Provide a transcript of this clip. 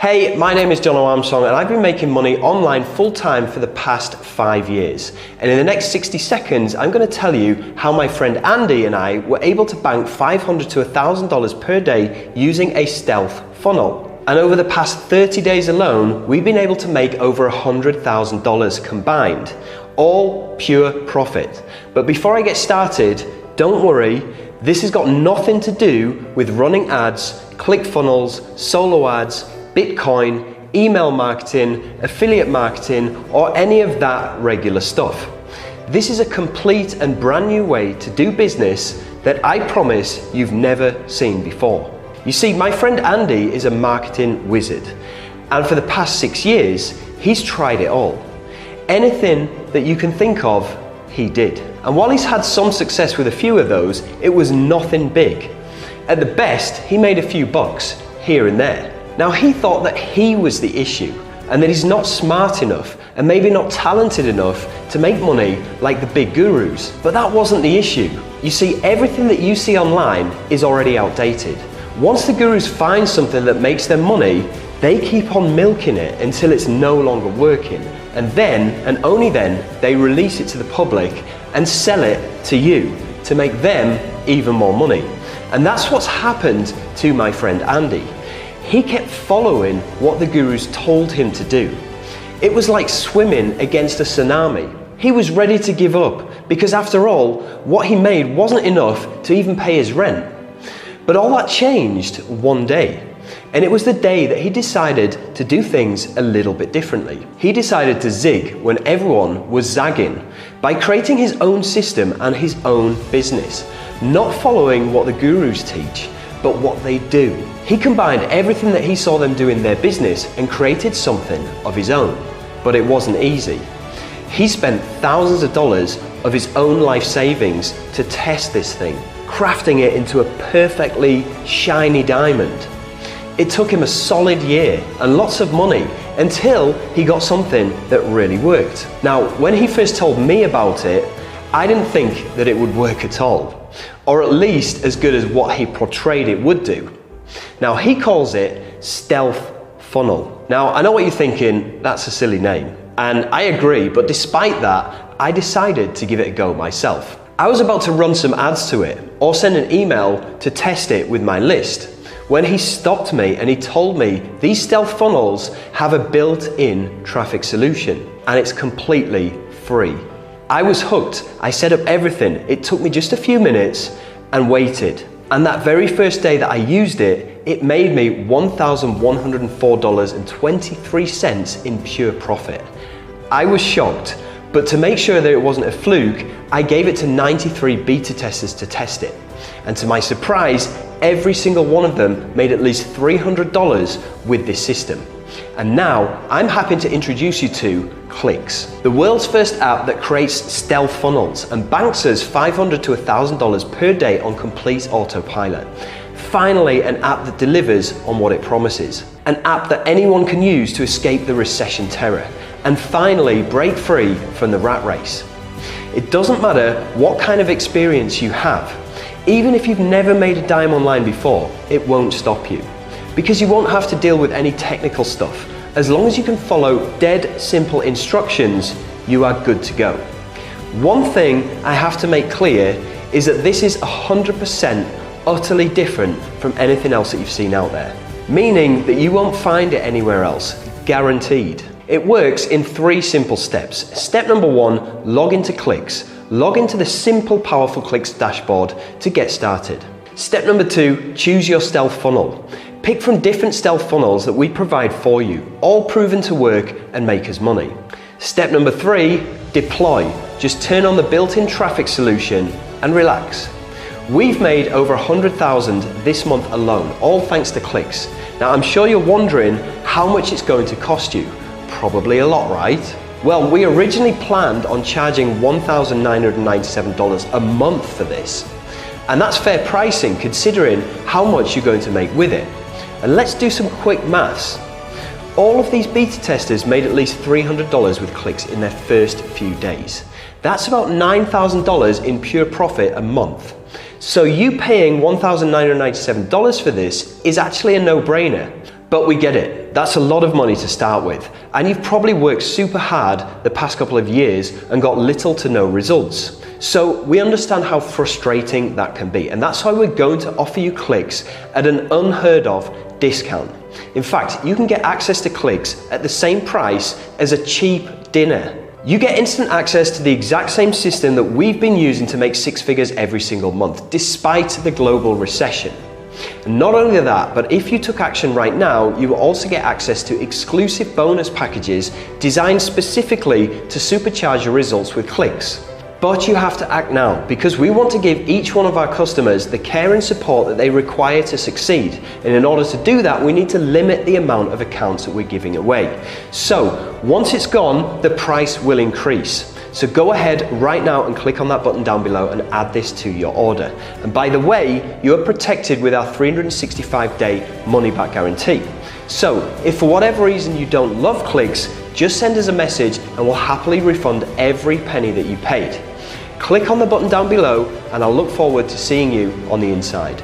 Hey, my name is Jono Armstrong and I've been making money online full-time for the past 5 years. And in the next 60 seconds, I'm going to tell you how my friend Andy and I were able to bank $500 to $1,000 per day using a stealth funnel. And over the past 30 days alone, we've been able to make over $100,000 combined, all pure profit. But before I get started, don't worry, this has got nothing to do with running ads, ClickFunnels, solo ads, Bitcoin, email marketing, affiliate marketing, or any of that regular stuff. This is a complete and brand new way to do business that I promise you've never seen before. You see, my friend Andy is a marketing wizard, and for the past 6 years, he's tried it all. Anything that you can think of, he did. And while he's had some success with a few of those, it was nothing big. At the best, he made a few bucks here and there. Now, he thought that he was the issue and that he's not smart enough and maybe not talented enough to make money like the big gurus. But that wasn't the issue. You see, everything that you see online is already outdated. Once the gurus find something that makes them money, they keep on milking it until it's no longer working. And then, and only then, they release it to the public and sell it to you to make them even more money. And that's what's happened to my friend Andy. He kept following what the gurus told him to do. It was like swimming against a tsunami. He was ready to give up because after all, what he made wasn't enough to even pay his rent. But all that changed one day. And it was the day that he decided to do things a little bit differently. He decided to zig when everyone was zagging by creating his own system and his own business, not following what the gurus teach, but what they do. He combined everything that he saw them do in their business and created something of his own. But it wasn't easy. He spent thousands of dollars of his own life savings to test this thing, crafting it into a perfectly shiny diamond. It took him a solid year and lots of money until he got something that really worked. Now, when he first told me about it, I didn't think that it would work at all, or at least as good as what he portrayed it would do. Now, he calls it stealth funnel. Now, I know what you're thinking, that's a silly name. And I agree, but despite that, I decided to give it a go myself. I was about to run some ads to it or send an email to test it with my list when he stopped me and he told me these stealth funnels have a built-in traffic solution and it's completely free. I was hooked. I set up everything. It took me just a few minutes and waited. And that very first day that I used it, it made me $1,104.23 in pure profit. I was shocked, but to make sure that it wasn't a fluke, I gave it to 93 beta testers to test it. And to my surprise, every single one of them made at least $300 with this system. And now I'm happy to introduce you to Klix, the world's first app that creates stealth funnels and banks us $500 to $1,000 per day on complete autopilot. Finally, an app that delivers on what it promises. An app that anyone can use to escape the recession terror. And finally, break free from the rat race. It doesn't matter what kind of experience you have. Even if you've never made a dime online before, it won't stop you. Because you won't have to deal with any technical stuff. As long as you can follow dead simple instructions, you are good to go. One thing I have to make clear is that this is 100% utterly different from anything else that you've seen out there. Meaning that you won't find it anywhere else, guaranteed. It works in 3 simple steps. Step number 1, log into Klix. Log into the simple, powerful Klix dashboard to get started. Step number 2, choose your stealth funnel. Pick from different stealth funnels that we provide for you, all proven to work and make us money. Step number 3, deploy. Just turn on the built-in traffic solution and relax. We've made over 100,000 this month alone, all thanks to Klix. Now, I'm sure you're wondering how much it's going to cost you. Probably a lot, right? Well, we originally planned on charging $1,997 a month for this. And that's fair pricing considering how much you're going to make with it. And let's do some quick maths. All of these beta testers made at least $300 with Klix in their first few days. That's about $9,000 in pure profit a month. So you paying $1,997 for this is actually a no-brainer. But we get it. That's a lot of money to start with, and you've probably worked super hard the past couple of years and got little to no results. So we understand how frustrating that can be, and that's why we're going to offer you Klix at an unheard of discount. In fact, you can get access to Klix at the same price as a cheap dinner. You get instant access to the exact same system that we've been using to make six figures every single month, despite the global recession. And not only that, but if you took action right now, you will also get access to exclusive bonus packages designed specifically to supercharge your results with Klix. But you have to act now, because we want to give each one of our customers the care and support that they require to succeed. And in order to do that, we need to limit the amount of accounts that we're giving away. So once it's gone, the price will increase. So go ahead right now and click on that button down below and add this to your order. And by the way, you are protected with our 365-day money-back guarantee. So if for whatever reason you don't love Klix, just send us a message and we'll happily refund every penny that you paid. Click on the button down below and I'll look forward to seeing you on the inside.